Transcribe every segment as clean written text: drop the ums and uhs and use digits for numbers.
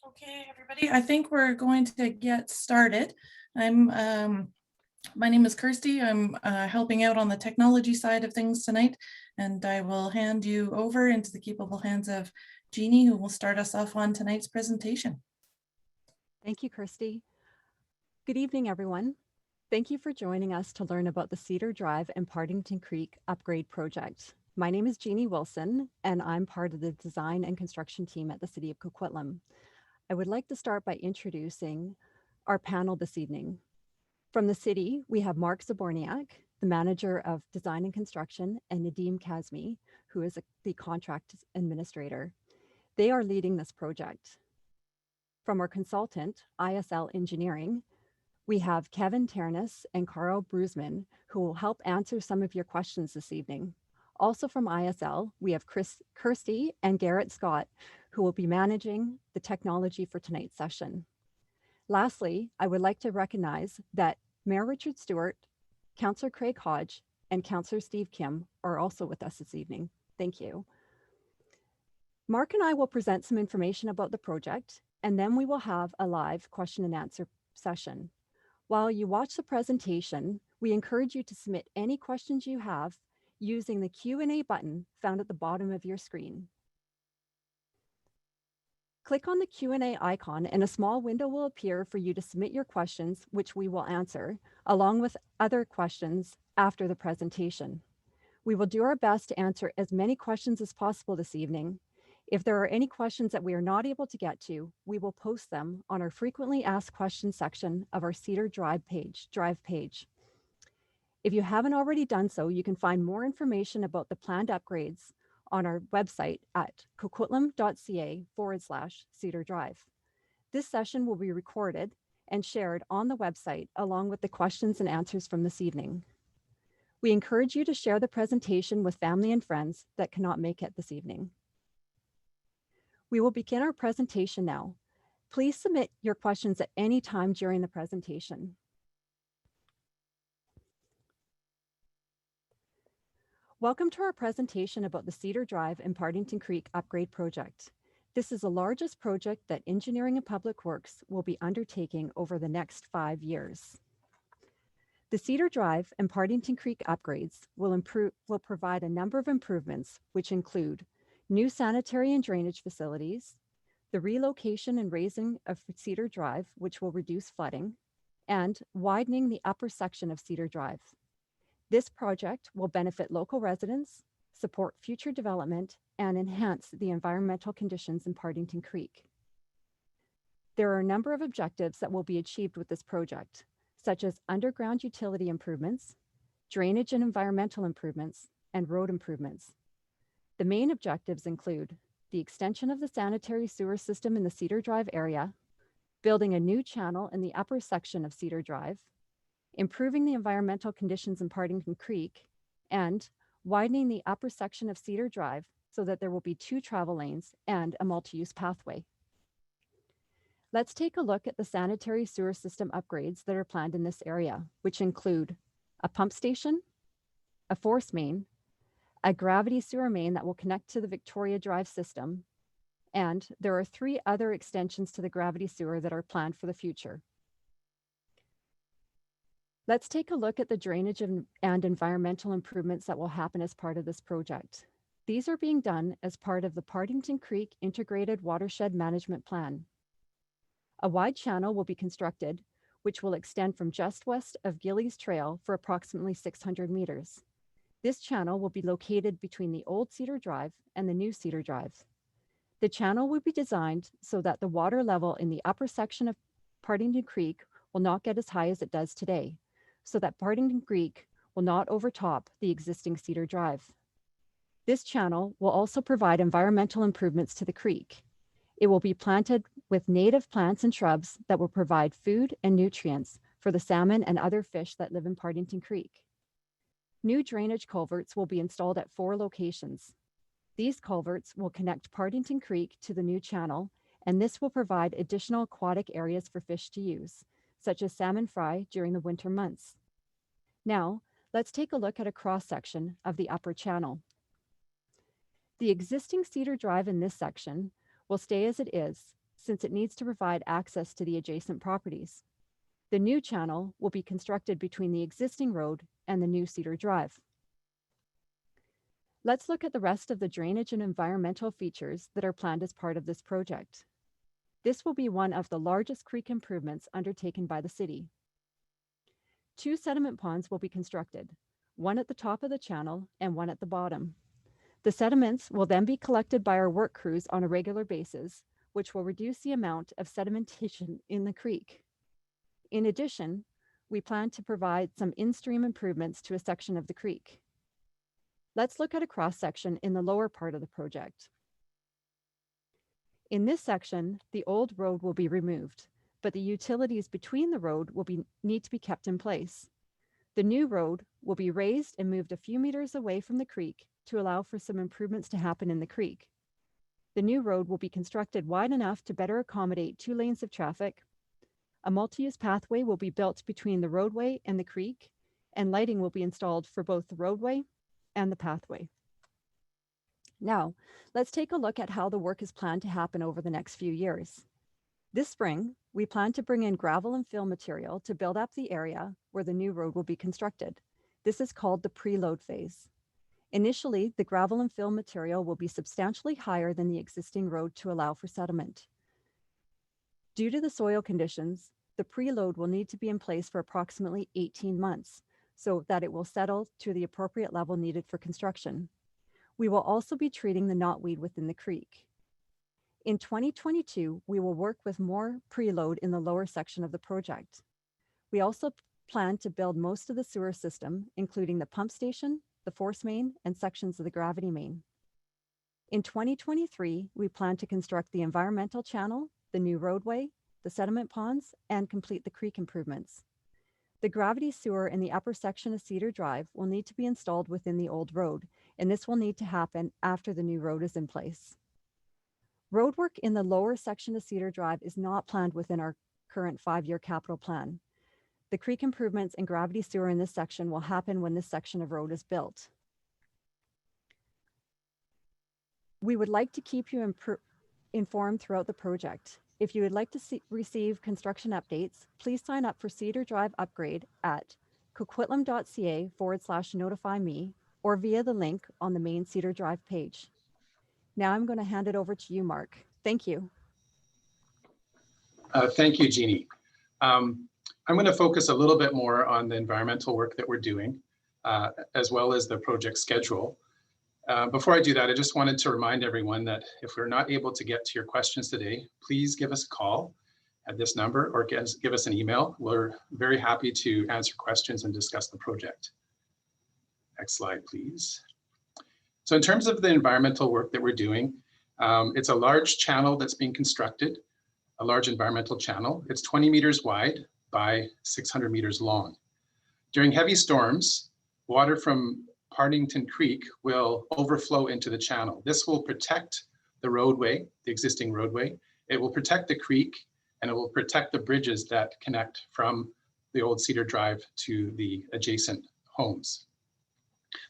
Okay, everybody, I think we're going to get started. I'm my name is Kirsty. I'm helping out on the technology side of things tonight, and I will hand you over into the capable hands of Jeannie, who will start us off on tonight's presentation. Thank you, Kirsty. Good evening, everyone. Thank you for joining us to learn about the Cedar Drive and Partington Creek Upgrade Project. My name is Jeannie Wilson, and I'm part of the design and construction team at the City of Coquitlam. I would like to start by introducing our panel this evening. From the city, we have Mark Zaborniak, the manager of design and construction, and Nadeem Kazmi, who is the contract administrator. They are leading this project. From our consultant, ISL Engineering, we have Kevin Ternes and Carl Brusman, who will help answer some of your questions this evening. Also from ISL, we have Kirsty and Garrett Scott, who will be managing the technology for tonight's session. Lastly, I would like to recognize that Mayor Richard Stewart, Councillor Craig Hodge, and Councillor Steve Kim are also with us this evening. Thank you. Mark and I will present some information about the project, and then we will have a live question and answer session. While you watch the presentation, we encourage you to submit any questions you have using the Q&A button found at the bottom of your screen. Click on the Q&A icon and a small window will appear for you to submit your questions, which we will answer, along with other questions after the presentation. We will do our best to answer as many questions as possible this evening. If there are any questions that we are not able to get to, we will post them on our frequently asked questions section of our Cedar Drive page. If you haven't already done so, you can find more information about the planned upgrades on our website at coquitlam.ca/Cedar Drive. This session will be recorded and shared on the website along with the questions and answers from this evening. We encourage you to share the presentation with family and friends that cannot make it this evening. We will begin our presentation now. Please submit your questions at any time during the presentation. Welcome to our presentation about the Cedar Drive and Partington Creek Upgrade Project. This is the largest project that Engineering and Public Works will be undertaking over the next 5 years. The Cedar Drive and Partington Creek upgrades will provide a number of improvements, which include new sanitary and drainage facilities, the relocation and raising of Cedar Drive, which will reduce flooding, and widening the upper section of Cedar Drive. This project will benefit local residents, support future development, and enhance the environmental conditions in Partington Creek. There are a number of objectives that will be achieved with this project, such as underground utility improvements, drainage and environmental improvements, and road improvements. The main objectives include the extension of the sanitary sewer system in the Cedar Drive area, building a new channel in the upper section of Cedar Drive, improving the environmental conditions in Partington Creek, and widening the upper section of Cedar Drive so that there will be 2 travel lanes and a multi-use pathway. Let's take a look at the sanitary sewer system upgrades that are planned in this area, which include a pump station, a force main, a gravity sewer main that will connect to the Victoria Drive system, and there are 3 other extensions to the gravity sewer that are planned for the future. Let's take a look at the drainage and environmental improvements that will happen as part of this project. These are being done as part of the Partington Creek Integrated Watershed Management Plan. A wide channel will be constructed, which will extend from just west of Gillies Trail for approximately 600 meters. This channel will be located between the old Cedar Drive and the new Cedar Drive. The channel will be designed so that the water level in the upper section of Partington Creek will not get as high as it does today, so that Partington Creek will not overtop the existing Cedar Drive. This channel will also provide environmental improvements to the creek. It will be planted with native plants and shrubs that will provide food and nutrients for the salmon and other fish that live in Partington Creek. New drainage culverts will be installed at 4 locations. These culverts will connect Partington Creek to the new channel, and this will provide additional aquatic areas for fish to use, such as salmon fry during the winter months. Now, let's take a look at a cross-section of the upper channel. The existing Cedar Drive in this section will stay as it is, since it needs to provide access to the adjacent properties. The new channel will be constructed between the existing road and the new Cedar Drive. Let's look at the rest of the drainage and environmental features that are planned as part of this project. This will be one of the largest creek improvements undertaken by the city. 2 sediment ponds will be constructed, one at the top of the channel and one at the bottom. The sediments will then be collected by our work crews on a regular basis, which will reduce the amount of sedimentation in the creek. In addition, we plan to provide some in-stream improvements to a section of the creek. Let's look at a cross-section in the lower part of the project. In this section, the old road will be removed, but the utilities between the road will need to be kept in place. The new road will be raised and moved a few meters away from the creek to allow for some improvements to happen in the creek. The new road will be constructed wide enough to better accommodate 2 lanes of traffic. A multi-use pathway will be built between the roadway and the creek, and lighting will be installed for both the roadway and the pathway. Now, let's take a look at how the work is planned to happen over the next few years. This spring, we plan to bring in gravel and fill material to build up the area where the new road will be constructed. This is called the preload phase. Initially, the gravel and fill material will be substantially higher than the existing road to allow for settlement. Due to the soil conditions, the preload will need to be in place for approximately 18 months so that it will settle to the appropriate level needed for construction. We will also be treating the knotweed within the creek. In 2022, we will work with more preload in the lower section of the project. We also plan to build most of the sewer system, including the pump station, the force main, and sections of the gravity main. In 2023, we plan to construct the environmental channel, the new roadway, the sediment ponds, and complete the creek improvements. The gravity sewer in the upper section of Cedar Drive will need to be installed within the old road, and this will need to happen after the new road is in place. Roadwork in the lower section of Cedar Drive is not planned within our current 5-year capital plan. The creek improvements and gravity sewer in this section will happen when this section of road is built. We would like to keep you informed throughout the project. If you would like to receive construction updates, please sign up for Cedar Drive Upgrade at coquitlam.ca/notify me or via the link on the main Cedar Drive page. Now I'm going to hand it over to you, Mark. Thank you. Thank you, Jeannie. I'm going to focus a little bit more on the environmental work that we're doing, as well as the project schedule. Before I do that, I just wanted to remind everyone that if we're not able to get to your questions today, please give us a call at this number or give us an email. We're very happy to answer questions and discuss the project. Next slide, please. So in terms of the environmental work that we're doing, it's a large channel that's being constructed, a large environmental channel. It's 20 meters wide by 600 meters long. During heavy storms, water from Partington Creek will overflow into the channel. This will protect the roadway, the existing roadway. It will protect the creek, and it will protect the bridges that connect from the old Cedar Drive to the adjacent homes.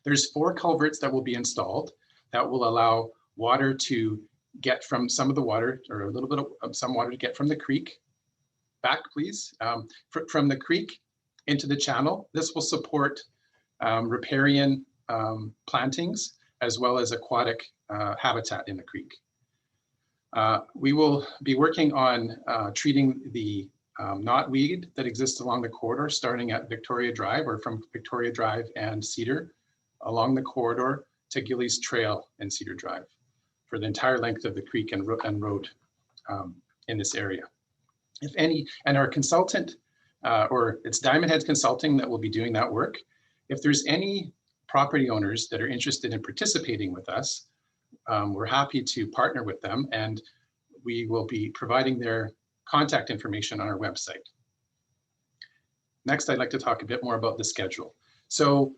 There's 4 culverts that will be installed that will allow water to get from some of the water, or a little bit of some water to get from the creek back, please, from the creek into the channel. This will support riparian plantings as well as aquatic habitat in the creek. We will be working on treating the knotweed that exists along the corridor, starting at Victoria Drive, or from Victoria Drive and Cedar along the corridor to Gillies Trail and Cedar Drive for the entire length of the creek and road in this area. If any, and our consultant, or it's Diamond Heads Consulting that will be doing that work. If there's any property owners that are interested in participating with us, we're happy to partner with them, and we will be providing their contact information on our website. Next, I'd like to talk a bit more about the schedule. So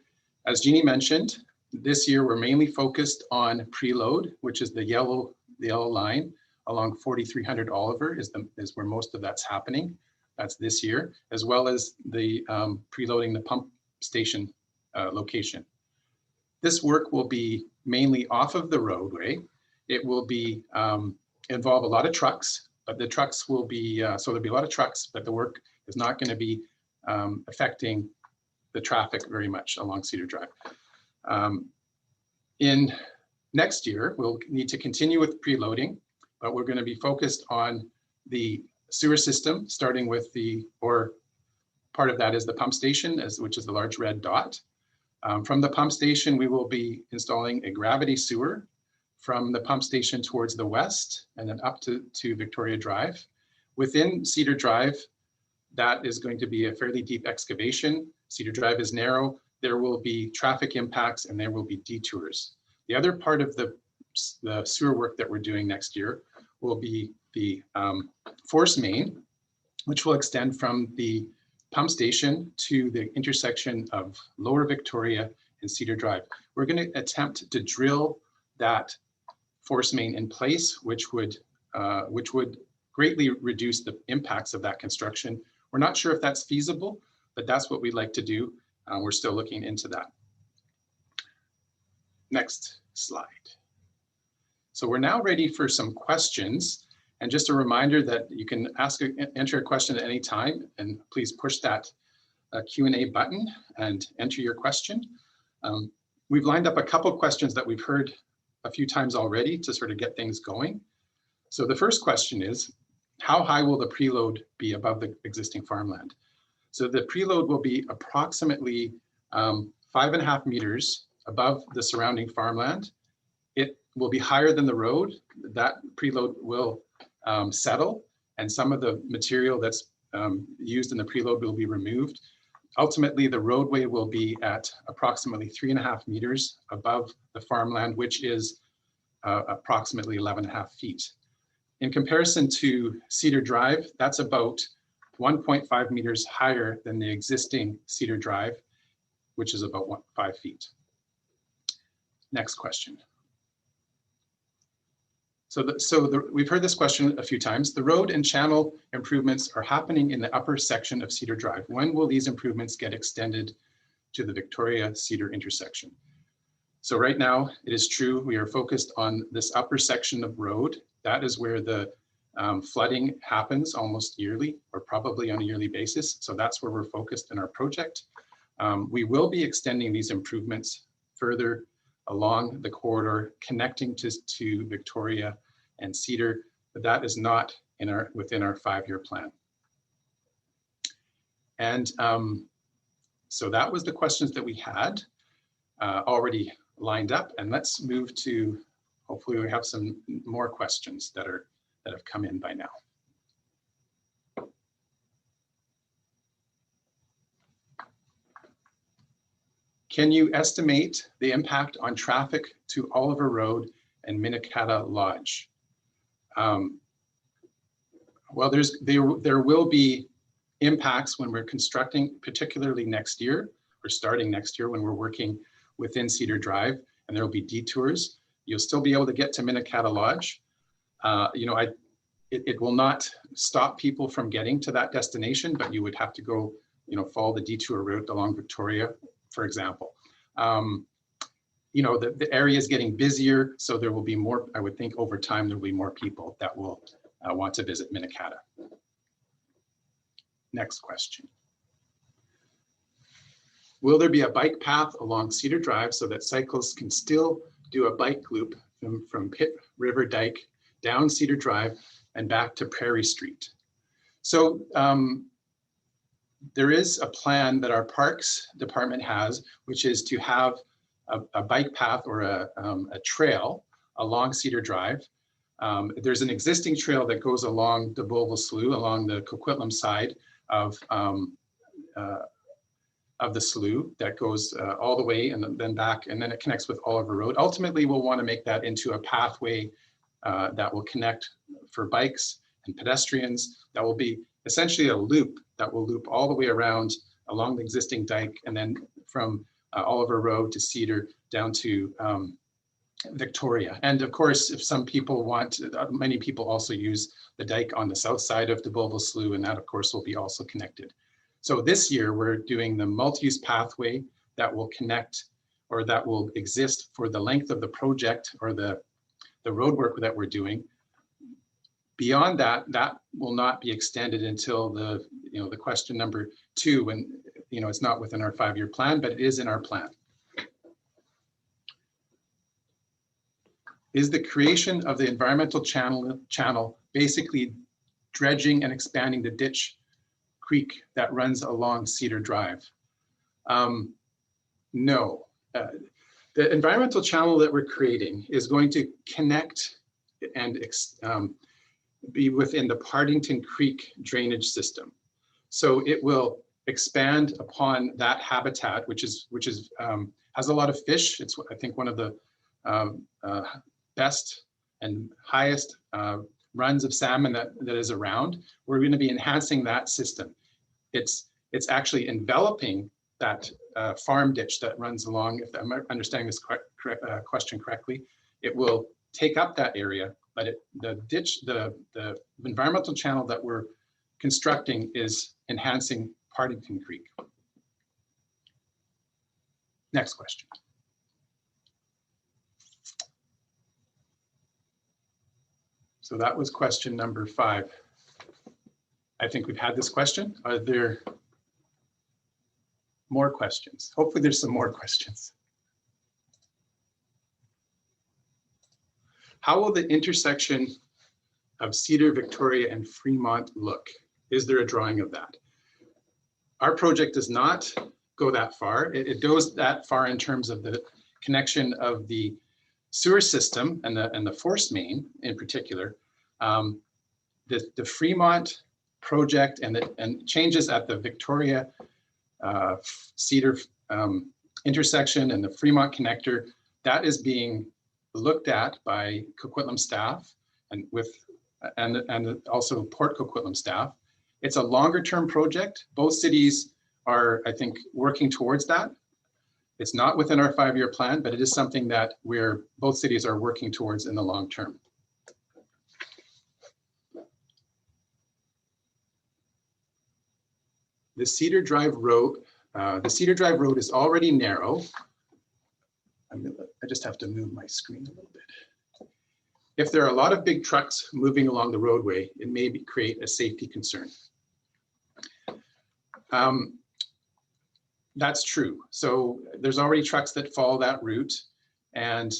as Jeannie mentioned, this year we're mainly focused on preload, which is the yellow line along 4300 Oliver is where most of that's happening. That's this year, as well as the preloading the pump station location. This work will be mainly off of the roadway. It will be involve a lot of trucks but the trucks will be, so there'll be a lot of trucks, but the work is not going to be affecting the traffic very much along Cedar Drive. In next year, we'll need to continue with preloading, but we're going to be focused on the sewer system, starting with or part of that is the pump station, which is the large red dot. From the pump station, we will be installing a gravity sewer from the pump station towards the west and then up to Victoria Drive. Within Cedar Drive, that is going to be a fairly deep excavation. Cedar Drive is narrow. There will be traffic impacts and there will be detours. The other part of the sewer work that we're doing next year will be the force main, which will extend from the pump station to the intersection of Lower Victoria and Cedar Drive. We're going to attempt to drill that force main in place, which would greatly reduce the impacts of that construction. We're not sure if that's feasible, but that's what we'd like to do. We're still looking into that. Next slide. So we're now ready for some questions. And just a reminder that you can enter a question at any time, and please push that Q&A button and enter your question. We've lined up a couple of questions that we've heard a few times already to sort of get things going. So the first question is, how high will the preload be above the existing farmland? So the preload will be approximately 5.5 meters above the surrounding farmland. It will be higher than the road. That preload will settle, and some of the material that's used in the preload will be removed. Ultimately, the roadway will be at approximately 3.5 meters above the farmland, which is approximately 11.5 feet. In comparison to Cedar Drive, that's about 1.5 meters higher than the existing Cedar Drive, which is about 5 feet. Next question. We've heard this question a few times. The road and channel improvements are happening in the upper section of Cedar Drive. When will these improvements get extended to the Victoria-Cedar intersection? So right now, it is true, we are focused on this upper section of road. That is where the flooding happens almost yearly, or probably on a yearly basis. So that's where we're focused in our project. We will be extending these improvements further along the corridor connecting to Victoria and Cedar, but that is not within our 5-year plan. And so that was the questions that we had already lined up, and let's move to, hopefully we have some more questions that have come in by now. Can you estimate the impact on traffic to Oliver Road and Minikata Lodge? Well, there will be impacts when we're constructing, particularly next year, or starting next year when we're working within Cedar Drive, and there will be detours. You'll still be able to get to Minikata Lodge. It will not stop people from getting to that destination, but you would have to go, follow the detour route along Victoria, for example. The area is getting busier, so there will be more, I would think over time, there will be more people that will want to visit Minikata. Next question. Will there be a bike path along Cedar Drive so that cyclists can still do a bike loop from Pitt River Dike down Cedar Drive and back to Prairie Street? So there is a plan that our Parks Department has, which is to have a bike path or a trail along Cedar Drive. There's an existing trail that goes along the Beauville Slough, along the Coquitlam side of the slough that goes all the way and then back, and then it connects with Oliver Road. Ultimately, we'll want to make that into a pathway that will connect for bikes and pedestrians. That will be essentially a loop that will loop all the way around along the existing dike, and then from Oliver Road to Cedar down to Victoria. And of course, if some people want, many people also use the dike on the south side of the Beauville Slough, and that of course will be also connected. So this year we're doing the multi-use pathway that will connect, or that will exist for the length of the project, or the road work that we're doing. Beyond that, that will not be extended until the question number 2, when it's not within our 5-year plan, but it is in our plan. Is the creation of the environmental channel basically dredging and expanding the ditch creek that runs along Cedar Drive? No. The environmental channel that we're creating is going to connect and be within the Partington Creek drainage system. So it will expand upon that habitat, which has a lot of fish. It's, I think, one of the best and highest runs of salmon that is around. We're going to be enhancing that system. It's actually enveloping that farm ditch that runs along, if I'm understanding this question correctly. It will take up that area, but the environmental channel that we're constructing is enhancing Partington Creek. Next question. So that was question number 5. I think we've had this question. Are there more questions? Hopefully there's some more questions. How will the intersection of Cedar, Victoria, and Fremont look? Is there a drawing of that? Our project does not go that far. It goes that far in terms of the connection of the sewer system and the force main in particular. The Fremont project and changes at the Victoria Cedar intersection and the Fremont connector, that is being looked at by Coquitlam staff and also Port Coquitlam staff. It's a longer term project. Both cities are, I think, working towards that. It's not within our 5-year plan, but it is something that both cities are working towards in the long term. The Cedar Drive Road is already narrow. I just have to move my screen a little bit. If there are a lot of big trucks moving along the roadway, it may create a safety concern. That's true. So there's already trucks that follow that route, and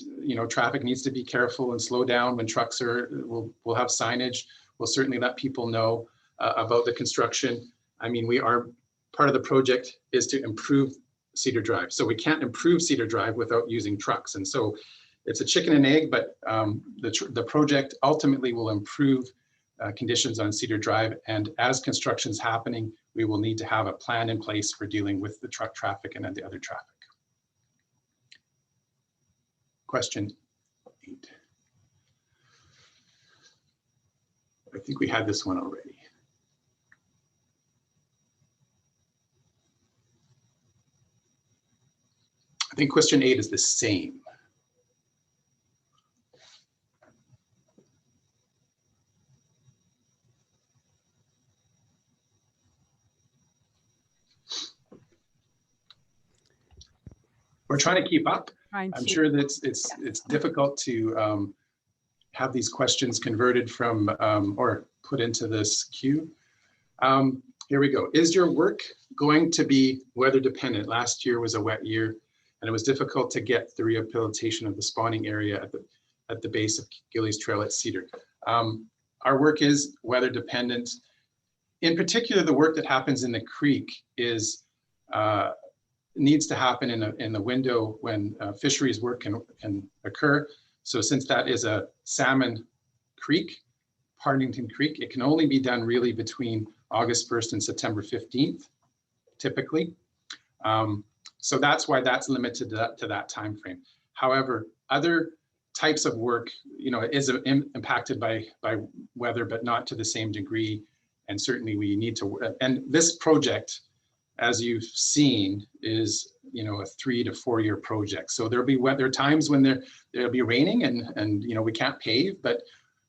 traffic needs to be careful and slow down when trucks we'll have signage. We'll certainly let people know about the construction. I mean, part of the project is to improve Cedar Drive. So we can't improve Cedar Drive without using trucks. And so it's a chicken and egg, but the project ultimately will improve conditions on Cedar Drive. And as construction is happening, we will need to have a plan in place for dealing with the truck traffic and the other traffic. Question 8. I think we had this one already. I think question 8 is the same. We're trying to keep up. I'm sure that it's difficult to have these questions converted from or put into this queue. Here we go. Is your work going to be weather dependent? Last year was a wet year, and it was difficult to get the rehabilitation of the spawning area at the base of Gillies Trail at Cedar. Our work is weather dependent. In particular, the work that happens in the creek needs to happen in the window when fisheries work can occur. So since that is a salmon creek, Partington Creek, it can only be done really between August 1st and September 15th, typically. So that's why that's limited to that time frame. However, other types of work, is impacted by weather, but not to the same degree. And certainly we need to, and this project, as you've seen, is a 3 to 4 year project. So there'll be weather times when there'll be raining and we can't pave, but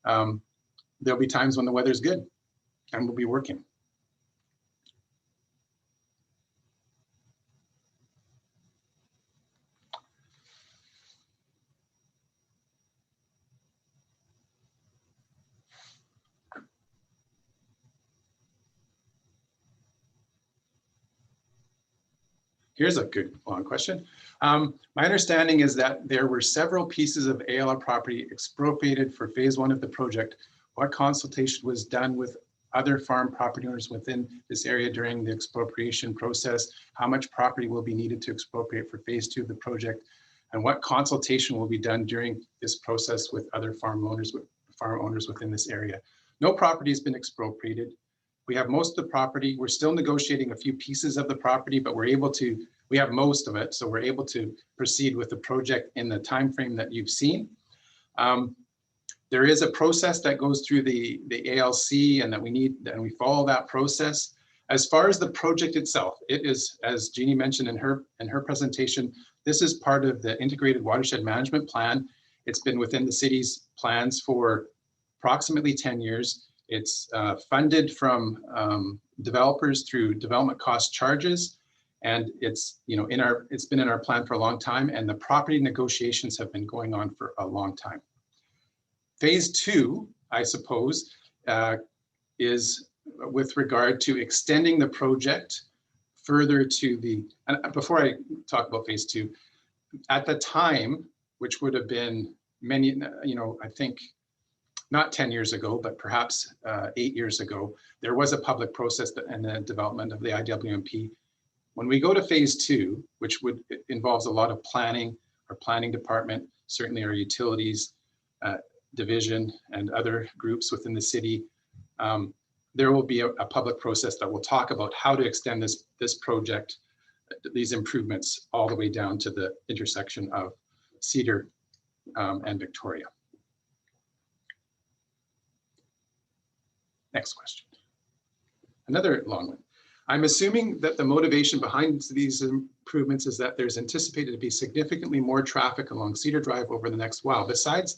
there'll be times when the weather's good and we'll be working. Here's a good long question. My understanding is that there were several pieces of ALR property expropriated for phase 1 of the project. What consultation was done with other farm property owners within this area during the expropriation process? How much property will be needed to expropriate for phase 2 of the project? And what consultation will be done during this process with other farm owners within this area? No property has been expropriated. We have most of the property. We're still negotiating a few pieces of the property, but we have most of it. So we're able to proceed with the project in the time frame that you've seen. There is a process that goes through the ALC, and we follow that process. As far as the project itself, it is, as Jeannie mentioned in her presentation, this is part of the Integrated Watershed Management Plan. It's been within the city's plans for approximately 10 years. It's funded from developers through development cost charges, and it's been in our plan for a long time, and the property negotiations have been going on for a long time. Phase 2, I suppose, is with regard to extending the project further to the, and before I talk about phase 2, at the time, which would have been many, I think not 10 years ago, but perhaps 8 years ago, there was a public process and the development of the IWMP. When we go to phase 2, which involves a lot of planning, our planning department, certainly our utilities division and other groups within the city, there will be a public process that will talk about how to extend this project, these improvements, all the way down to the intersection of Cedar and Victoria. Next question. Another long one. I'm assuming that the motivation behind these improvements is that there's anticipated to be significantly more traffic along Cedar Drive over the next while. Besides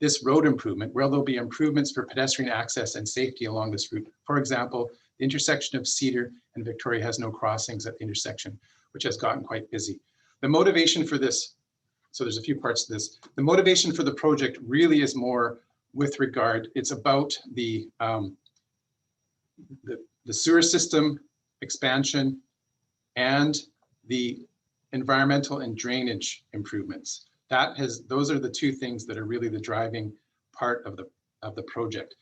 this road improvement, where there'll be improvements for pedestrian access and safety along this route. For example, the intersection of Cedar and Victoria has no crossings at the intersection, which has gotten quite busy. The motivation for this, so there's a few parts to this. The motivation for the project really is more with regard, it's about the sewer system expansion and the environmental and drainage improvements. Those are the two things that are really the driving part of the project.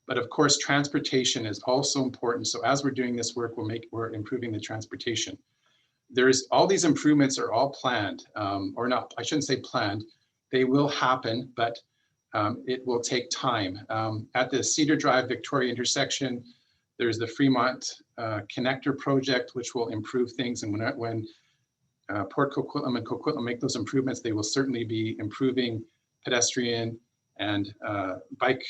But of course, transportation is also important. So as we're doing this work, we're improving the transportation. All these improvements are all planned, or not, I shouldn't say planned. They will happen, but it will take time. At the Cedar Drive Victoria intersection, there's the Fremont Connector project, which will improve things. And when Port Coquitlam and Coquitlam make those improvements, they will certainly be improving pedestrian and bike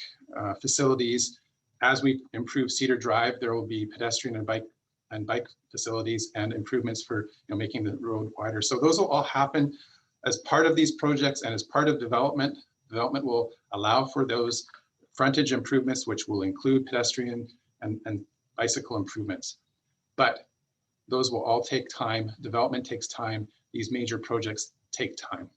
facilities. As we improve Cedar Drive, there will be pedestrian and bike facilities and improvements for making the road wider. So those will all happen as part of these projects, and as part of development. Development will allow for those frontage improvements, which will include pedestrian and bicycle improvements. But those will all take time. Development takes time. These major projects take time.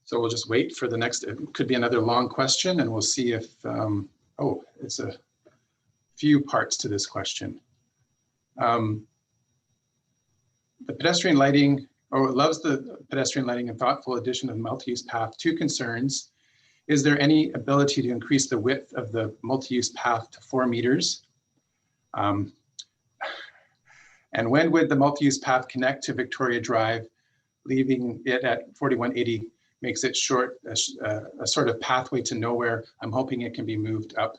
So we'll just wait for the next, it could be another long question, and we'll see if, oh, it's a few parts to this question. The pedestrian lighting, loves the pedestrian lighting and thoughtful addition of multi-use path. Two concerns. Is there any ability to increase the width of the multi-use path to 4 meters? And when would the multi-use path connect to Victoria Drive, leaving it at 4180? Makes it short, a sort of pathway to nowhere. I'm hoping it can be moved up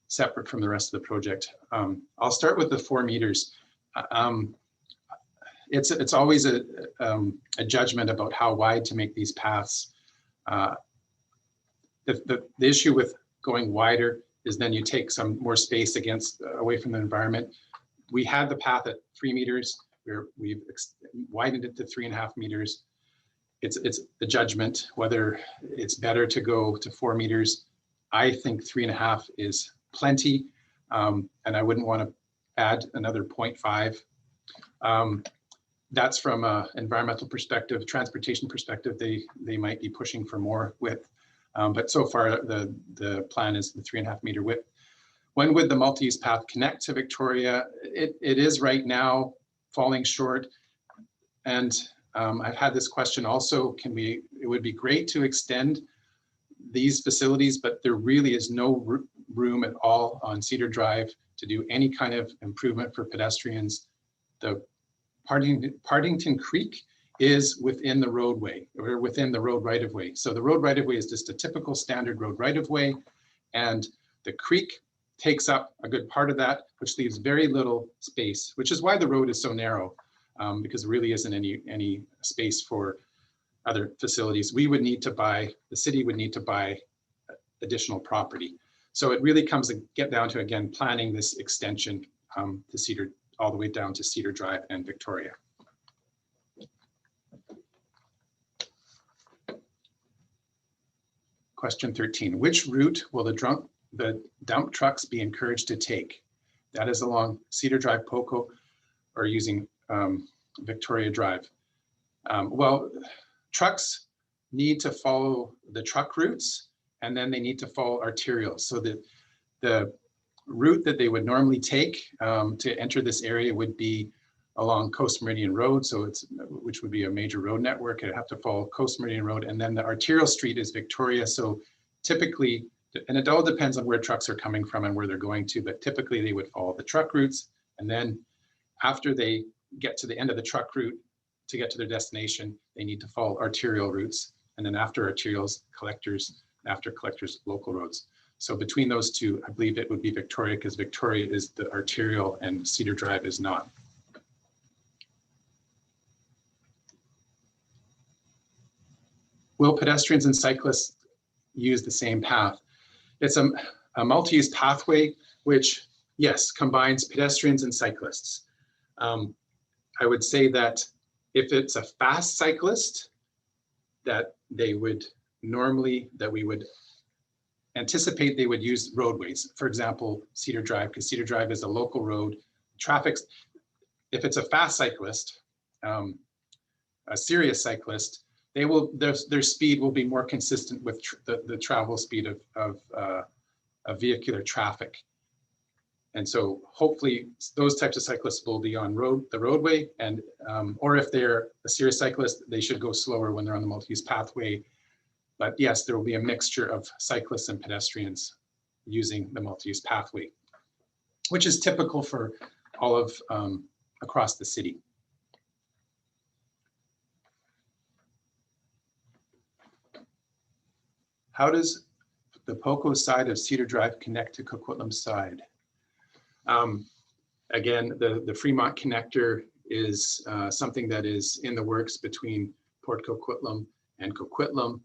separate from the rest of the project. I'll start with the 4 meters. It's always a judgment about how wide to make these paths. The issue with going wider is then you take some more space away from the environment. We had the path at 3 meters. We've widened it to 3.5 meters. It's a judgment whether it's better to go to 4 meters. I think 3.5 is plenty, and I wouldn't want to add another 0.5. That's from an environmental perspective, transportation perspective, they might be pushing for more width. But so far, the plan is the 3.5 meter width. When would the multi-use path connect to Victoria? It is right now falling short. And I've had this question also, it would be great to extend these facilities, but there really is no room at all on Cedar Drive to do any kind of improvement for pedestrians. The Partington Creek is within the roadway, or within the road right-of-way. So the road right-of-way is just a typical standard road right-of-way, and the creek takes up a good part of that, which leaves very little space, which is why the road is so narrow, because there really isn't any space for other facilities. The city would need to buy additional property. So it really comes to get down to, again, planning this extension to Cedar, all the way down to Cedar Drive and Victoria. Question 13, which route will the dump trucks be encouraged to take? That is along Cedar Drive, Poco, or using Victoria Drive. Well, trucks need to follow the truck routes, and then they need to follow arterials. So the route that they would normally take to enter this area would be along Coast Meridian Road, which would be a major road network. It'd have to follow Coast Meridian Road, and then the arterial street is Victoria. So typically, and it all depends on where trucks are coming from and where they're going to, but typically they would follow the truck routes, and then after they get to the end of the truck route to get to their destination, they need to follow arterial routes, and then after arterials, collectors, after collectors, local roads. So between those two, I believe it would be Victoria, because Victoria is the arterial and Cedar Drive is not. Will pedestrians and cyclists use the same path? It's a multi-use pathway, which, yes, combines pedestrians and cyclists. I would say that if it's a fast cyclist, that we would anticipate they would use roadways. For example, Cedar Drive, because Cedar Drive is a local road. If it's a fast cyclist, a serious cyclist, their speed will be more consistent with the travel speed of vehicular traffic. And so hopefully those types of cyclists will be on the roadway, and or if they're a serious cyclist, they should go slower when they're on the multi-use pathway. But yes, there will be a mixture of cyclists and pedestrians using the multi-use pathway, which is typical for all of across the city. How does the Poco side of Cedar Drive connect to Coquitlam side? Again, the Fremont connector is something that is in the works between Port Coquitlam and Coquitlam.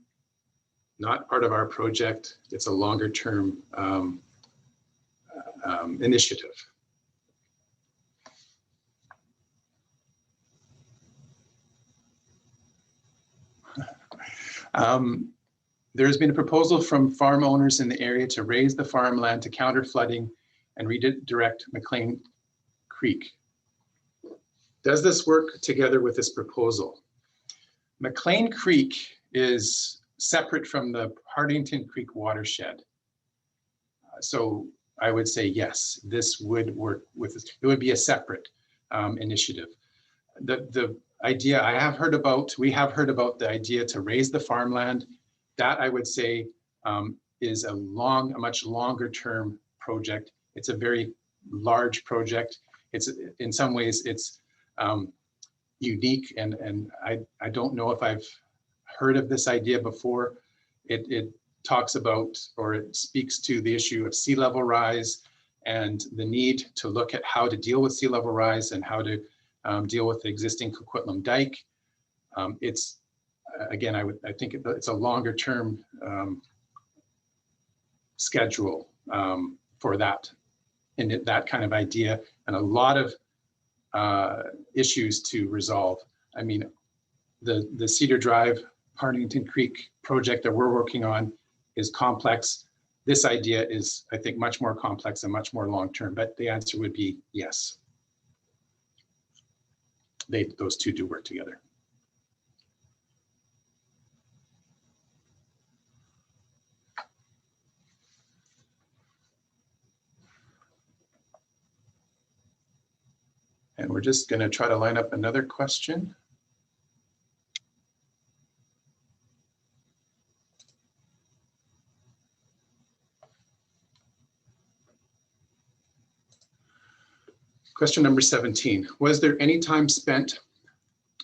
Not part of our project. It's a longer term initiative. There's been a proposal from farm owners in the area to raise the farmland to counter flooding and redirect McLean Creek. Does this work together with this proposal? McLean Creek is separate from the Partington Creek watershed. So I would say yes, this would work with, it would be a separate initiative. The idea we have heard about the idea to raise the farmland. That I would say is a much longer term project. It's a very large project. It's in some ways it's unique, and I don't know if I've heard of this idea before. It talks about, or it speaks to the issue of sea level rise and the need to look at how to deal with sea level rise and how to deal with the existing Coquitlam dike. It's again, I think it's a longer term schedule for that, and that kind of idea, and a lot of issues to resolve. I mean, the Cedar Drive, Partington Creek project that we're working on is complex. This idea is, I think, much more complex and much more long-term, but the answer would be yes. those two do work together. And we're just going to try to line up another question. Question number 17. Was there any time spent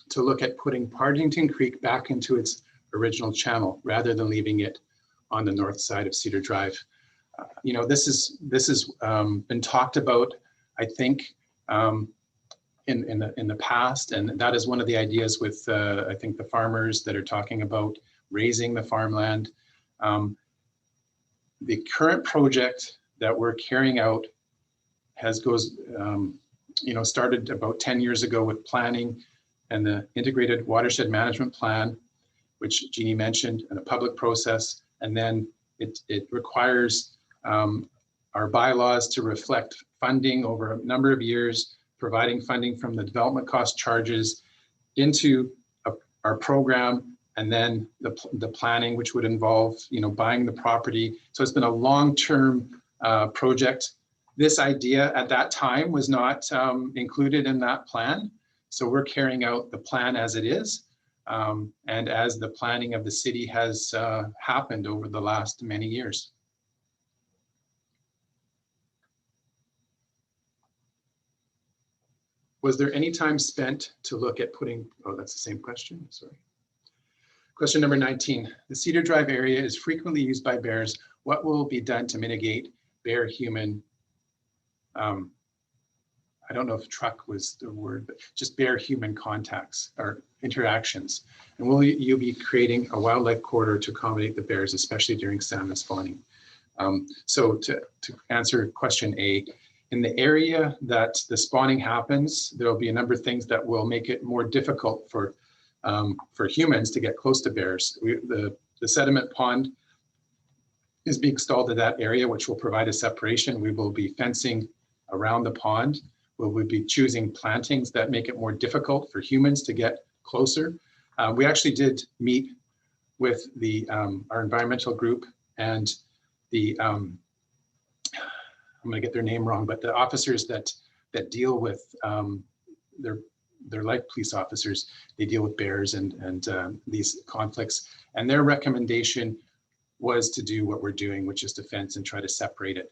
to look at putting Partington Creek back into its original channel rather than leaving it on the north side of Cedar Drive? You know, this has been talked about, I think, in the past, and that is one of the ideas with I think the farmers that are talking about raising the farmland. The current project that we're carrying out started about 10 years ago with planning and the integrated watershed management plan, which Jeannie mentioned, and a public process, and then it requires our bylaws to reflect funding over a number of years, providing funding from the development cost charges into our program, and then the planning, which would involve, you know, buying the property. So it's been a long-term project. This idea at that time was not included in that plan. So we're carrying out the plan as it is, and as the planning of the city has happened over the last many years. Was there any time spent to look at putting, oh, that's the same question, sorry. Question number 19, the Cedar Drive area is frequently used by bears. What will be done to mitigate bear-human, I don't know if truck was the word, but just bear-human contacts or interactions? And will you be creating a wildlife corridor to accommodate the bears, especially during salmon spawning? So to answer question A, in the area that the spawning happens, there will be a number of things that will make it more difficult for humans to get close to bears. The sediment pond is being installed in that area, which will provide a separation. We will be fencing around the pond. We will be choosing plantings that make it more difficult for humans to get closer. We actually did meet with our environmental group and the I'm going to get their name wrong, but the officers that deal with they're like police officers. They deal with bears and these conflicts. And their recommendation was to do what we're doing, which is to fence and try to separate it.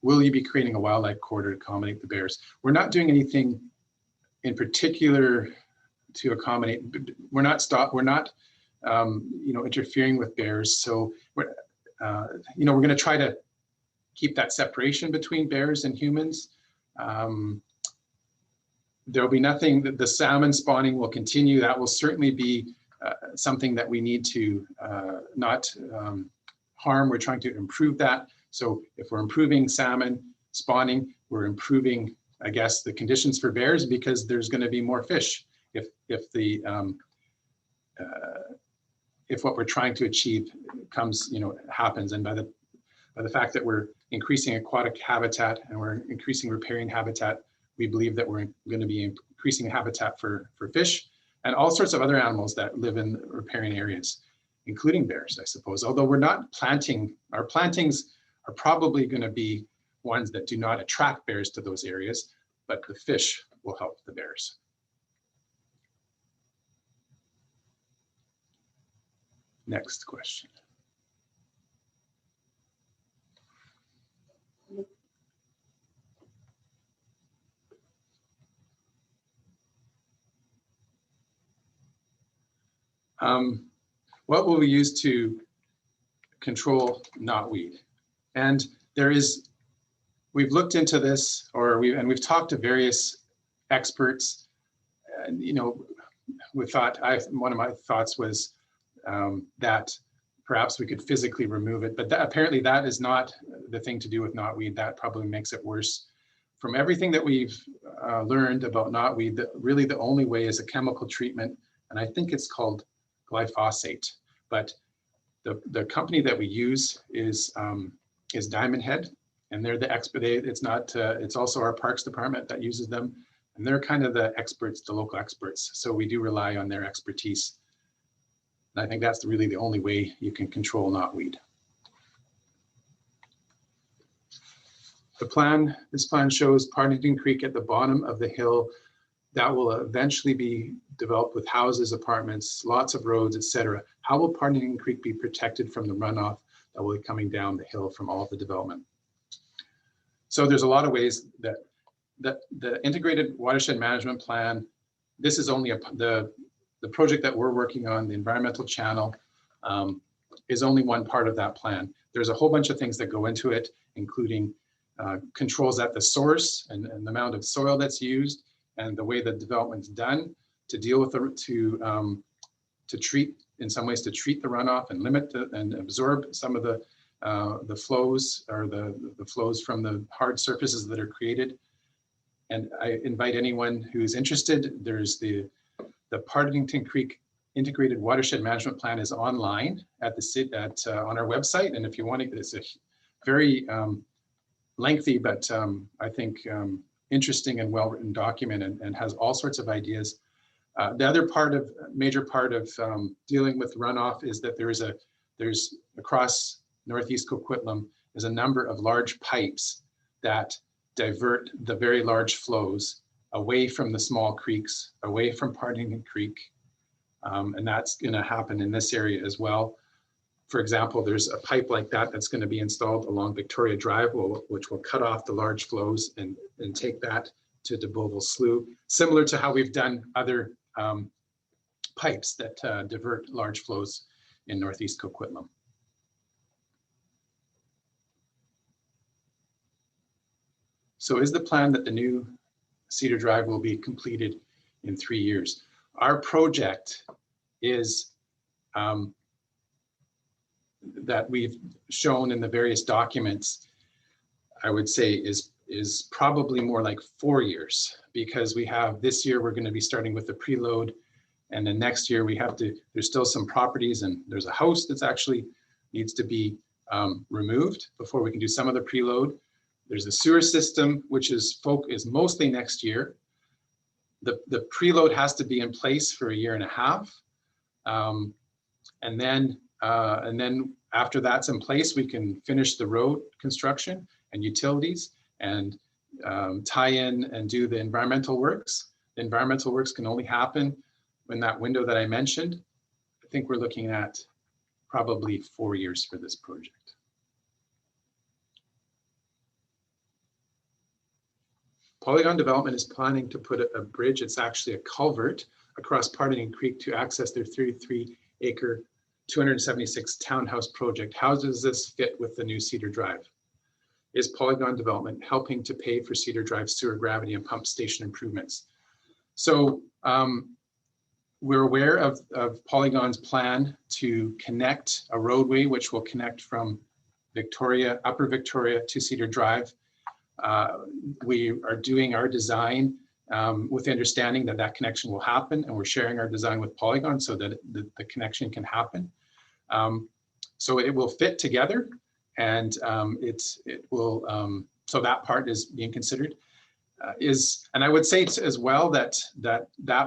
Will you be creating a wildlife corridor to accommodate the bears? We're not doing anything in particular to accommodate. We're not interfering with bears. So we're going to try to keep that separation between bears and humans. There'll be nothing that the salmon spawning will continue. That will certainly be something that we need to not harm. We're trying to improve that. So if we're improving salmon spawning, we're improving, I guess, the conditions for bears, because there's going to be more fish if what we're trying to achieve happens. And by the fact that we're increasing aquatic habitat and we're increasing riparian habitat, we believe that we're going to be increasing habitat for fish and all sorts of other animals that live in riparian areas, including bears, I suppose. Although we're not planting, our plantings are probably going to be ones that do not attract bears to those areas, but the fish will help the bears. Next question. What will we use to control knotweed? And we've looked into this, we've talked to various experts, and we thought, one of my thoughts was that perhaps we could physically remove it, but apparently that is not the thing to do with knotweed. That probably makes it worse. From everything that we've learned about knotweed, really the only way is a chemical treatment, and I think it's called glyphosate. But the company that we use is Diamond Head, and they're the expert. It's also our Parks Department that uses them. And they're kind of the experts, the local experts. So we do rely on their expertise. And I think that's really the only way you can control knotweed. This plan shows Partington Creek at the bottom of the hill that will eventually be developed with houses, apartments, lots of roads, etc. How will Partington Creek be protected from the runoff that will be coming down the hill from all of the development? So there's a lot of ways that the integrated watershed management plan, this is only the project that we're working on, the environmental channel, is only one part of that plan. There's a whole bunch of things that go into it, including controls at the source and the amount of soil that's used and the way the development's done to deal with to treat, in some ways, to treat the runoff and limit and absorb some of the flows or the flows from the hard surfaces that are created. And I invite anyone who's interested, there's the Partington Creek Integrated Watershed Management Plan is online at on our website. And if you want to, it's a very lengthy, but I think interesting and well-written document and has all sorts of ideas. The other major part of dealing with runoff is that there's across Northeast Coquitlam, there's a number of large pipes that divert the very large flows away from the small creeks, away from Partington Creek. And that's going to happen in this area as well. For example, there's a pipe like that that's going to be installed along Victoria Drive, which will cut off the large flows and take that to DeBoval Slough, similar to how we've done other pipes that divert large flows in Northeast Coquitlam. So is the plan that the new Cedar Drive will be completed in 3 years? Our project is that we've shown in the various documents, I would say is probably more like 4 years, because we have this year, we're going to be starting with the preload. And then next year there's still some properties and there's a house that's actually needs to be removed before we can do some of the preload. There's the sewer system, which is mostly next year. The preload has to be in place for 1.5 years. And then after that's in place, we can finish the road construction and utilities and tie in and do the environmental works. The environmental works can only happen in that window that I mentioned. I think we're looking at probably 4 years for this project. Polygon Development is planning to put a bridge, it's actually a culvert, across Partington Creek to access their 33-acre, 276 townhouse project. How does this fit with the new Cedar Drive? Is Polygon Development helping to pay for Cedar Drive sewer gravity and pump station improvements? So we're aware of Polygon's plan to connect a roadway, which will connect from Upper Victoria to Cedar Drive. We are doing our design with the understanding that that connection will happen, and we're sharing our design with Polygon so that the connection can happen. So it will fit together, and so that part is being considered. And I would say as well that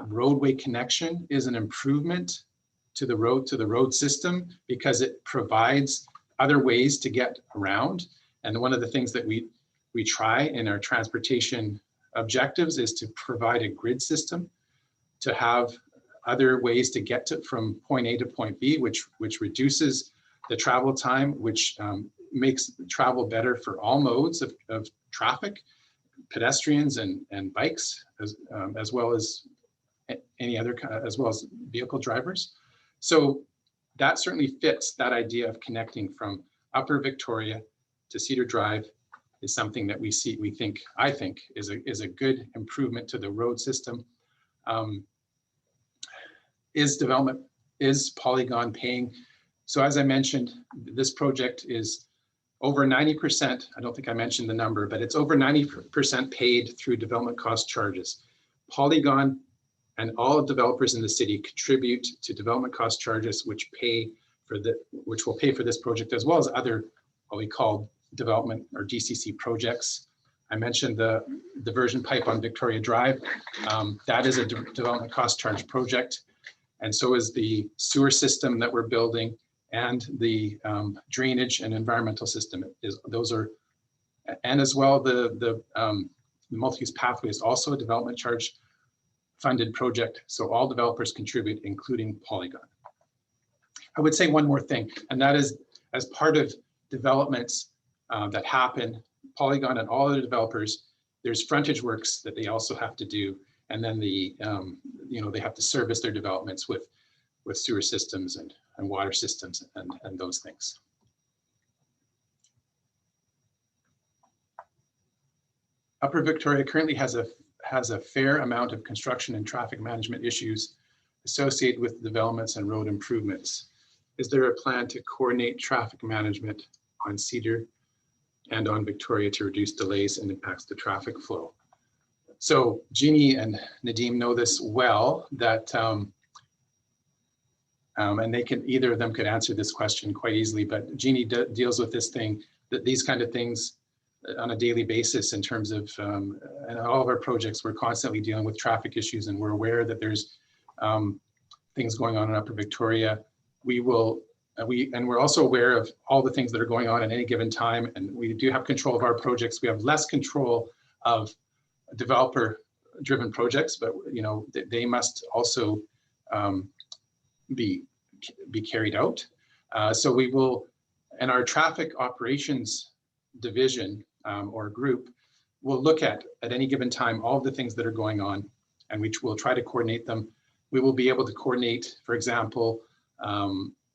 roadway connection is an improvement to the road system, because it provides other ways to get around. And one of the things that we try in our transportation objectives is to provide a grid system to have other ways to get from point A to point B, which reduces the travel time, which makes travel better for all modes of traffic, pedestrians and bikes, as well as any other, as well as vehicle drivers. So that certainly fits that idea of connecting from Upper Victoria to Cedar Drive is something that I think is a good improvement to the road system. Is Polygon paying? So as I mentioned, this project is over 90%. I don't think I mentioned the number, but it's over 90% paid through development cost charges. Polygon and all developers in the city contribute to development cost charges, which will pay for this project, as well as other what we call development or DCC projects. I mentioned the diversion pipe on Victoria Drive. That is a development cost charge project. And so is the sewer system that we're building, and the drainage and environmental system. Those are, and as well the multi-use pathway is also a development charge funded project. So all developers contribute, including Polygon. I would say one more thing, and that is, as part of developments that happen, Polygon and all other developers, there's frontage works that they also have to do, and then the they have to service their developments with sewer systems and water systems and those things. Upper Victoria currently has a fair amount of construction and traffic management issues associated with developments and road improvements. Is there a plan to coordinate traffic management on Cedar and on Victoria to reduce delays and impacts to traffic flow? So Jeannie and Nadeem know this well, that and they can, either of them could answer this question quite easily, but Jeannie deals with this thing, these kind of things on a daily basis in terms of, and all of our projects, we're constantly dealing with traffic issues, and we're aware that there's things going on in Upper Victoria. We're also aware of all the things that are going on at any given time, and we do have control of our projects. We have less control of developer-driven projects, but they must also be carried out. So we will, and our traffic operations division or group will look at any given time all the things that are going on, and we will try to coordinate them. We will be able to coordinate, for example,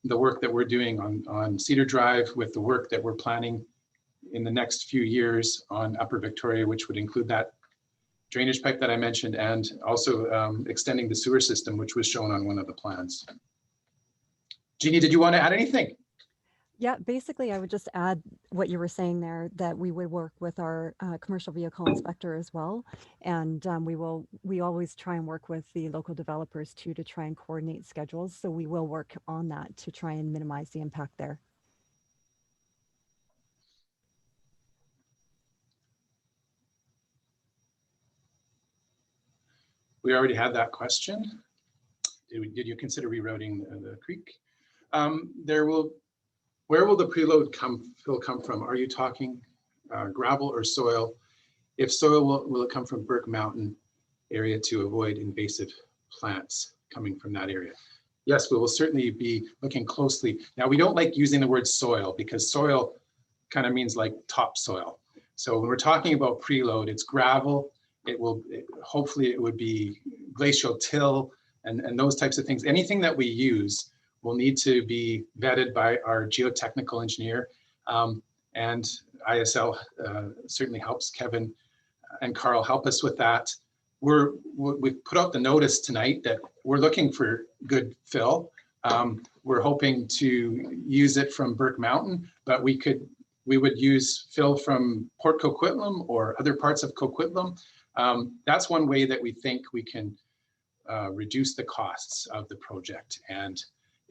the work that we're doing on Cedar Drive with the work that we're planning in the next few years on Upper Victoria, which would include that drainage pipe that I mentioned, and also extending the sewer system, which was shown on one of the plans. Jeannie, did you want to add anything? Yeah, basically, I would just add what you were saying there, that we would work with our commercial vehicle inspector as well. And we always try and work with the local developers too, to try and coordinate schedules. So we will work on that to try and minimize the impact there. We already had that question. Did you consider rerouting the creek? Where will the preload fill come from? Are you talking gravel or soil? If soil, will it come from Burke Mountain area to avoid invasive plants coming from that area? Yes, we will certainly be looking closely. Now, we don't like using the word soil because soil kind of means like topsoil. So when we're talking about preload, it's gravel. Hopefully it would be glacial till and those types of things. Anything that we use will need to be vetted by our geotechnical engineer, and ISL certainly helps. Kevin and Carl help us with that. We've put out the notice tonight that we're looking for good fill. We're hoping to use it from Burke Mountain, but we would use fill from Port Coquitlam or other parts of Coquitlam. That's one way that we think we can reduce the costs of the project. And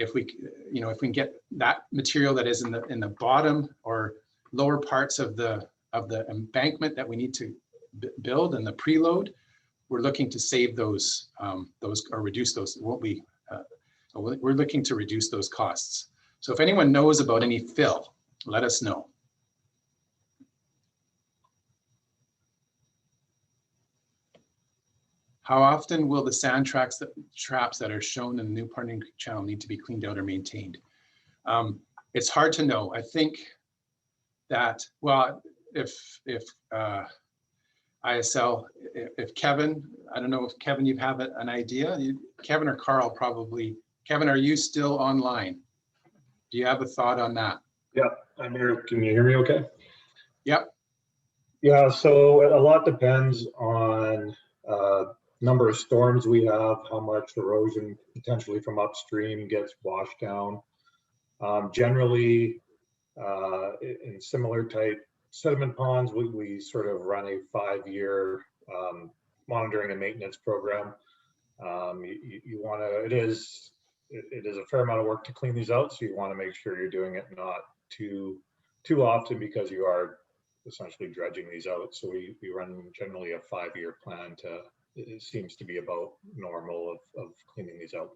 if we can get that material that is in the bottom or lower parts of the embankment that we need to build and the preload, we're looking to save those or reduce those. We're looking to reduce those costs. So if anyone knows about any fill, let us know. How often will the sand traps that are shown in the new Parting Creek channel need to be cleaned out or maintained? It's hard to know. I think that, well, if ISL, if Kevin, I don't know if Kevin, you have an idea? Kevin or Carl probably. Kevin, are you still online? Do you have a thought on that? Yeah, I'm here. Can you hear me okay? Yep. Yeah, so a lot depends on number of storms we have, how much erosion potentially from upstream gets washed down. Generally, in similar type sediment ponds, we sort of run a 5-year monitoring and maintenance program. You want to, it is a fair amount of work to clean these out, so you want to make sure you're doing it not too often, because you are essentially dredging these out. So we run generally a 5-year plan to, it seems to be about normal of cleaning these out.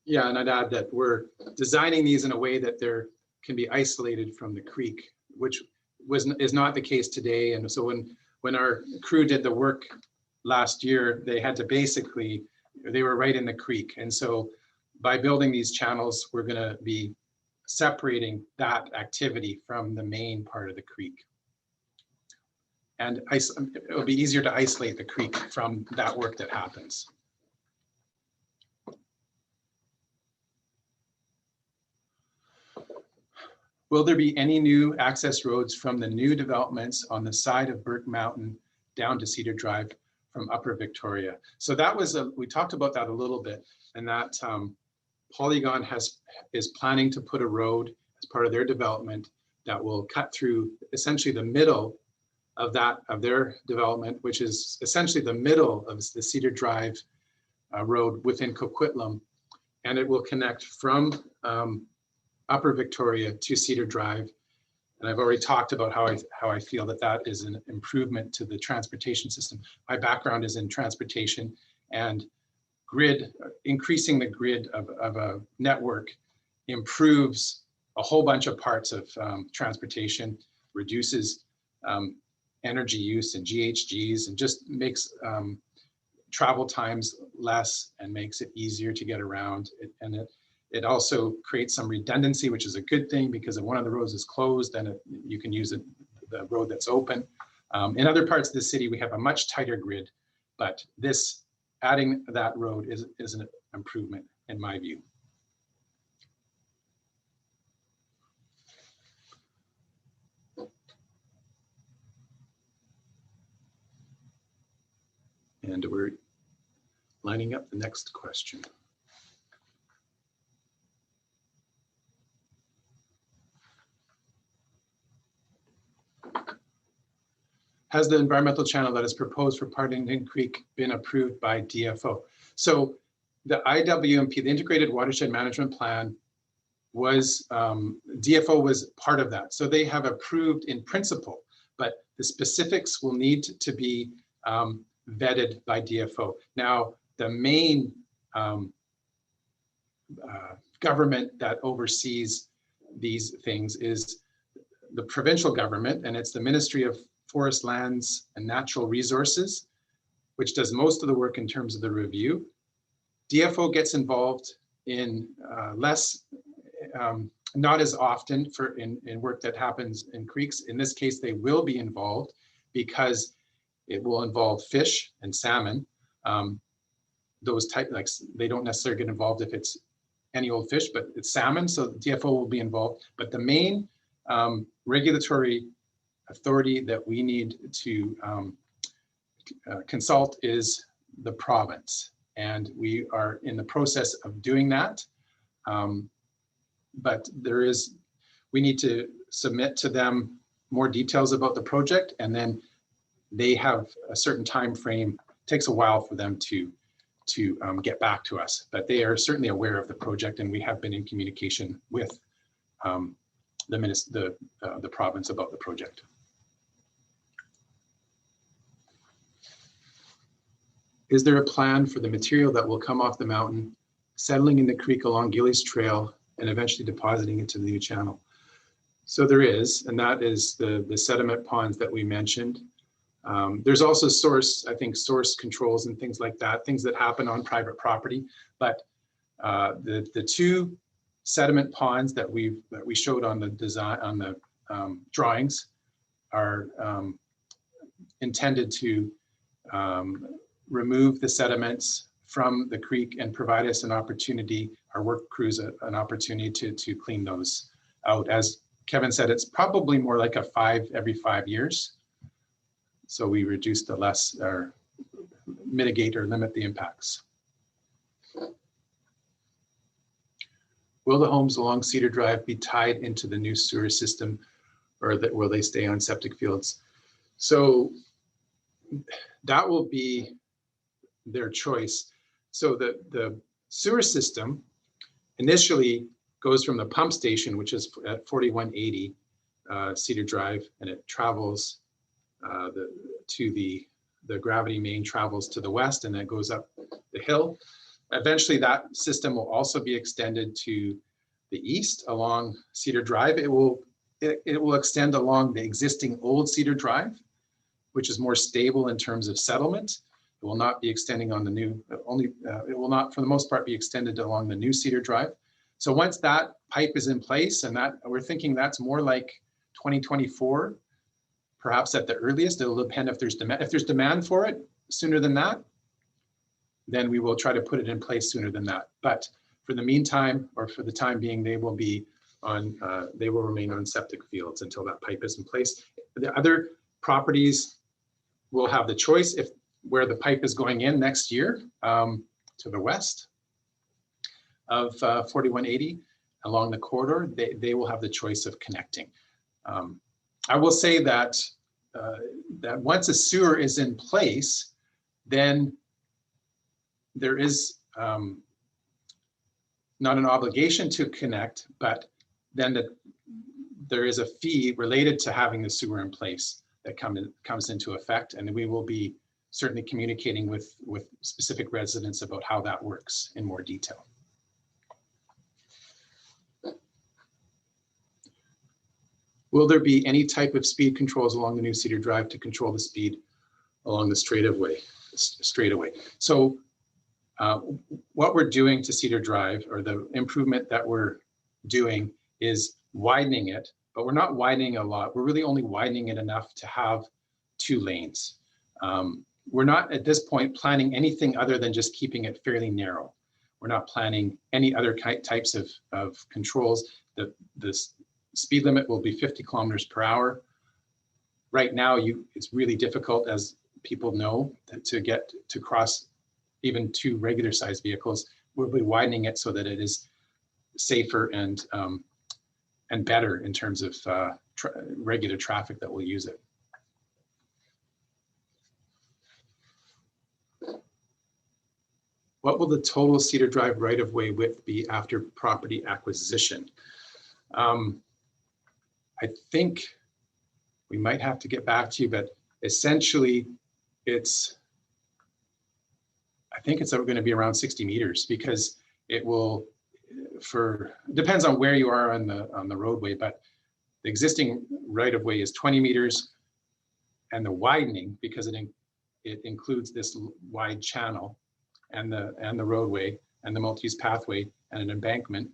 Yeah, and I'd add that we're designing these in a way that they're can be isolated from the creek, which is not the case today. And so when our crew did the work last year, they had to basically, they were right in the creek. And so by building these channels, we're going to be separating that activity from the main part of the creek. And it'll be easier to isolate the creek from that work that happens. Will there be any new access roads from the new developments on the side of Burke Mountain down to Cedar Drive from Upper Victoria? So that was, we talked about that a little bit, and that Polygon is planning to put a road as part of their development that will cut through essentially the middle of their development, which is essentially the middle of the Cedar Drive road within Coquitlam, and it will connect from Upper Victoria to Cedar Drive. And I've already talked about how I feel that is an improvement to the transportation system. My background is in transportation, and increasing the grid of a network improves a whole bunch of parts of transportation, reduces energy use and GHGs, and just makes travel times less and makes it easier to get around. It also creates some redundancy, which is a good thing, because if one of the roads is closed, then you can use the road that's open. In other parts of the city, we have a much tighter grid, but adding that road is an improvement in my view. And we're lining up the next question. Has the environmental channel that is proposed for Partington Creek been approved by DFO? So the IWMP, the Integrated Watershed Management Plan, was, DFO was part of that. So they have approved in principle, but the specifics will need to be vetted by DFO. Now, the main government that oversees these things is the provincial government, and it's the Ministry of Forest, Lands, and Natural Resources, which does most of the work in terms of the review. DFO gets involved in not as often in work that happens in creeks. In this case, they will be involved because it will involve fish and salmon. Those type, like, they don't necessarily get involved if it's any old fish, but it's salmon, so DFO will be involved. But the main regulatory authority that we need to consult is the province, and we are in the process of doing that. But we need to submit to them more details about the project, and then they have a certain time frame. It takes a while for them to get back to us, but they are certainly aware of the project, and we have been in communication with the province about the project. Is there a plan for the material that will come off the mountain, settling in the creek along Gillies Trail, and eventually depositing into the new channel? So there is, and that is the sediment ponds that we mentioned. There's also source controls and things like that, things that happen on private property. But the two sediment ponds that we showed on the design, on the drawings, are intended to remove the sediments from the creek and provide us an opportunity, our work crews an opportunity to clean those out. As Kevin said, it's probably more like every 5 years. So we reduce or mitigate or limit the impacts. Will the homes along Cedar Drive be tied into the new sewer system, or will they stay on septic fields? So that will be their choice. So the sewer system initially goes from the pump station, which is at 4180, Cedar Drive, and it travels the gravity main travels to the west, and then goes up the hill. Eventually, that system will also be extended to the east along Cedar Drive. It will extend along the existing old Cedar Drive, which is more stable in terms of settlement. It will not be extending on the new, it will not, for the most part, be extended along the new Cedar Drive. So once that pipe is in place, and that we're thinking that's more like 2024, perhaps at the earliest. It'll depend if there's demand. If there's demand for it sooner than that, then we will try to put it in place sooner than that. But for the meantime, or for the time being, they will be on. They will remain on septic fields until that pipe is in place. The other properties will have the choice if where the pipe is going in next year to the west of 4180 along the corridor. They will have the choice of connecting. I will say that that once a sewer is in place, then there is not an obligation to connect, but then there is a fee related to having the sewer in place that comes into effect, and we will be certainly communicating with specific residents about how that works in more detail. Will there be any type of speed controls along the new Cedar Drive to control the speed along the straightaway? So what we're doing to Cedar Drive, or the improvement that we're doing, is widening it, but we're not widening a lot. We're really only widening it enough to have 2 lanes. We're not at this point planning anything other than just keeping it fairly narrow. We're not planning any other types of controls. The speed limit will be 50 kilometers per hour. Right now, it's really difficult, as people know, to cross even 2 regular sized vehicles. We'll be widening it so that it is safer and better in terms of regular traffic that will use it. What will the total Cedar Drive right-of-way width be after property acquisition? I think we might have to get back to you, but essentially I think it's going to be around 60 meters, because it will, depends on where you are on the roadway, but the existing right-of-way is 20 meters, and the widening, because it includes this wide channel and the roadway and the multi-use pathway and an embankment,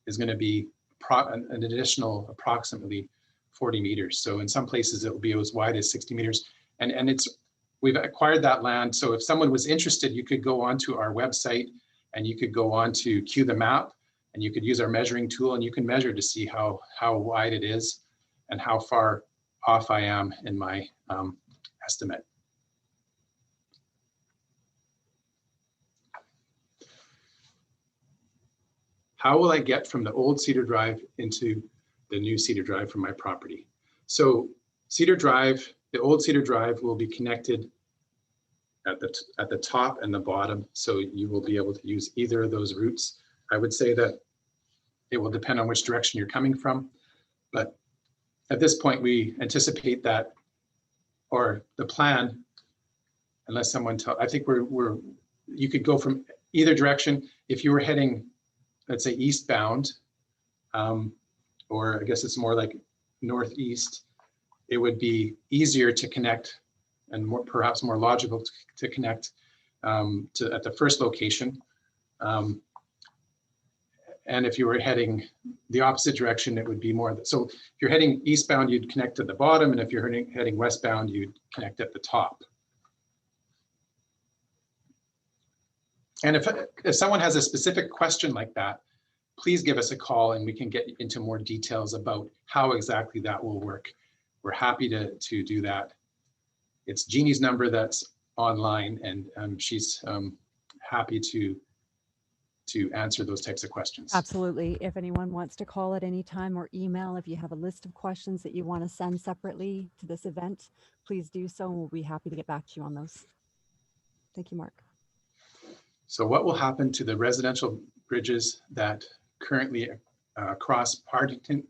is going to be an additional approximately 40 meters. So in some places it will be as wide as 60 meters. And we've acquired that land. So if someone was interested, you could go onto our website and you could go on to Cue the Map, and you could use our measuring tool, and you can measure to see how wide it is and how far off I am in my estimate. How will I get from the old Cedar Drive into the new Cedar Drive from my property? So Cedar Drive, the old Cedar Drive, will be connected at the top and the bottom. So you will be able to use either of those routes. I would say that it will depend on which direction you're coming from. But at this point, we anticipate that, or the plan, unless someone I think you could go from either direction. If you were heading, let's say, eastbound, or I guess it's more like northeast, it would be easier to connect and perhaps more logical to connect at the first location. And if you were heading the opposite direction, it would be more. So if you're heading eastbound, you'd connect at the bottom, and if you're heading westbound, you'd connect at the top. And if someone has a specific question like that, please give us a call and we can get into more details about how exactly that will work. We're happy to do that. It's Jeannie's number that's online, and she's happy to answer those types of questions. Absolutely. If anyone wants to call at any time or email, if you have a list of questions that you want to send separately to this event, please do so, and we'll be happy to get back to you on those. Thank you, Mark. So what will happen to the residential bridges that currently across Partington,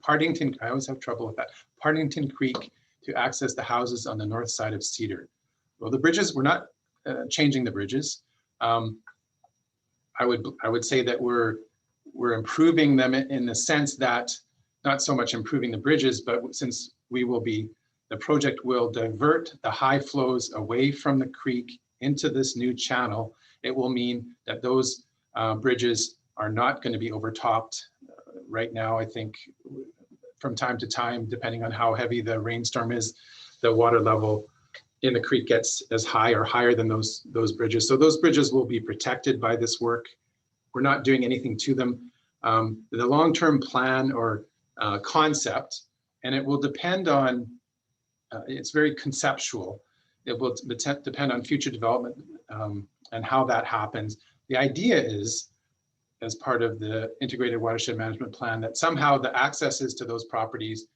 I always have trouble with that, Partington Creek to access the houses on the north side of Cedar. Well, the bridges, we're not changing the bridges. I would say that we're improving them in the sense that, not so much improving the bridges, but since the project will divert the high flows away from the creek into this new channel, it will mean that those bridges are not going to be overtopped. Right now, I think from time to time, depending on how heavy the rainstorm is, the water level in the creek gets as high or higher than those bridges. So those bridges will be protected by this work. We're not doing anything to them. The long-term plan or concept, and it will depend on, it's very conceptual. It will depend on future development and how that happens. The idea is, as part of the integrated watershed management plan, that somehow the accesses to those properties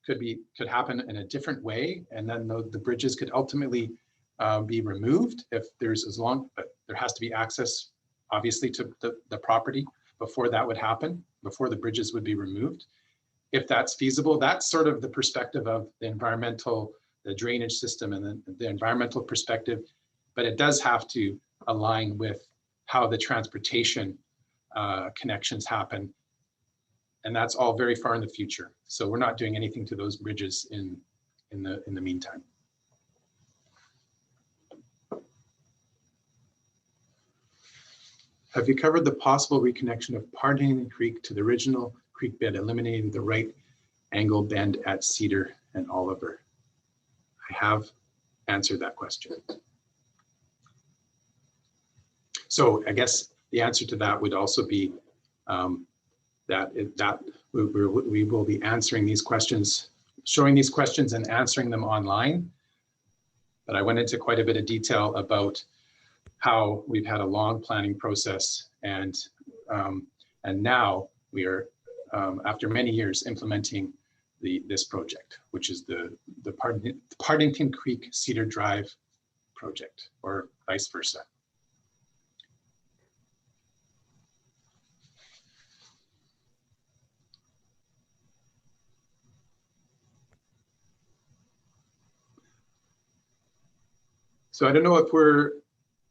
could happen in a different way, and then the bridges could ultimately be removed if but there has to be access, obviously, to the property before that would happen, before the bridges would be removed. If that's feasible, that's sort of the perspective of the drainage system and the environmental perspective, but it does have to align with how the transportation connections happen. And that's all very far in the future. So we're not doing anything to those bridges in the meantime. Have you covered the possible reconnection of Partington Creek to the original creek bed, eliminating the right angle bend at Cedar and Oliver? I have answered that question. So I guess the answer to that would also be that we will be answering these questions, showing these questions and answering them online. But I went into quite a bit of detail about how we've had a long planning process, and now we are, after many years, implementing this project, which is the Partington Creek Cedar Drive project, or vice versa. So I don't know if we're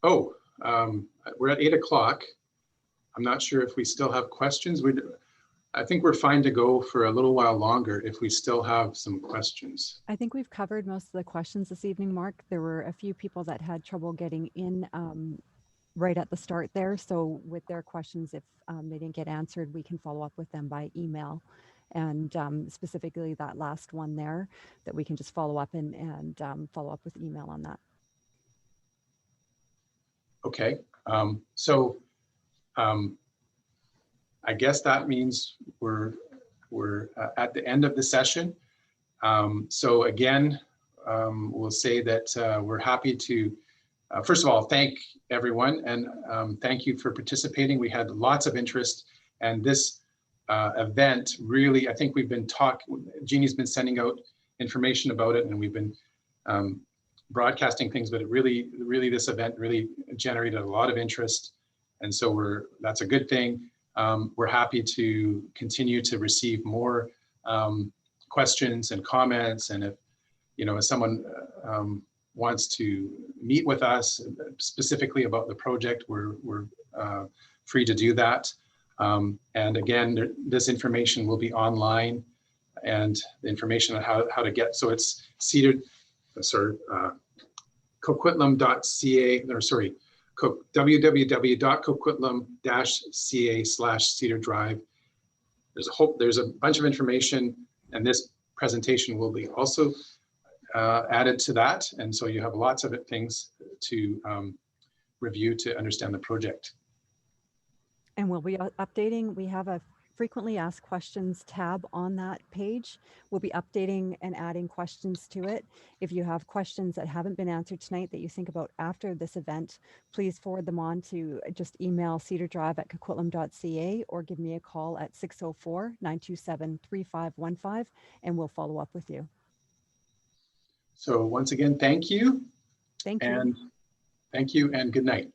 at 8 o'clock. I'm not sure if we still have questions. I think we're fine to go for a little while longer if we still have some questions. I think we've covered most of the questions this evening, Mark. There were a few people that had trouble getting in right at the start there. So with their questions, if they didn't get answered, we can follow up with them by email. And specifically that last one there, that we can just follow up and follow up with email on that. Okay, I guess that means we're at the end of the session. So again, we'll say that we're happy to, first of all, thank everyone, and thank you for participating. We had lots of interest, and this event really, I think we've been Jeannie's been sending out information about it, and we've been broadcasting things, but it really this event really generated a lot of interest, and so that's a good thing. We're happy to continue to receive more questions and comments, and if someone wants to meet with us specifically about the project, we're free to do that. And again, this information will be online, and the information on how to get, so it's coquitlam.ca, or sorry, www.coquitlam-ca/Cedar Drive. There's a bunch of information, and this presentation will be also added to that. And so you have lots of things to review to understand the project. And we'll be updating. We have a frequently asked questions tab on that page. We'll be updating and adding questions to it. If you have questions that haven't been answered tonight that you think about after this event, please forward them on to just email cedardrive@coquitlam.ca or give me a call at 604-927-3515, and we'll follow up with you. So once again, thank you. Thank you. And thank you and good night.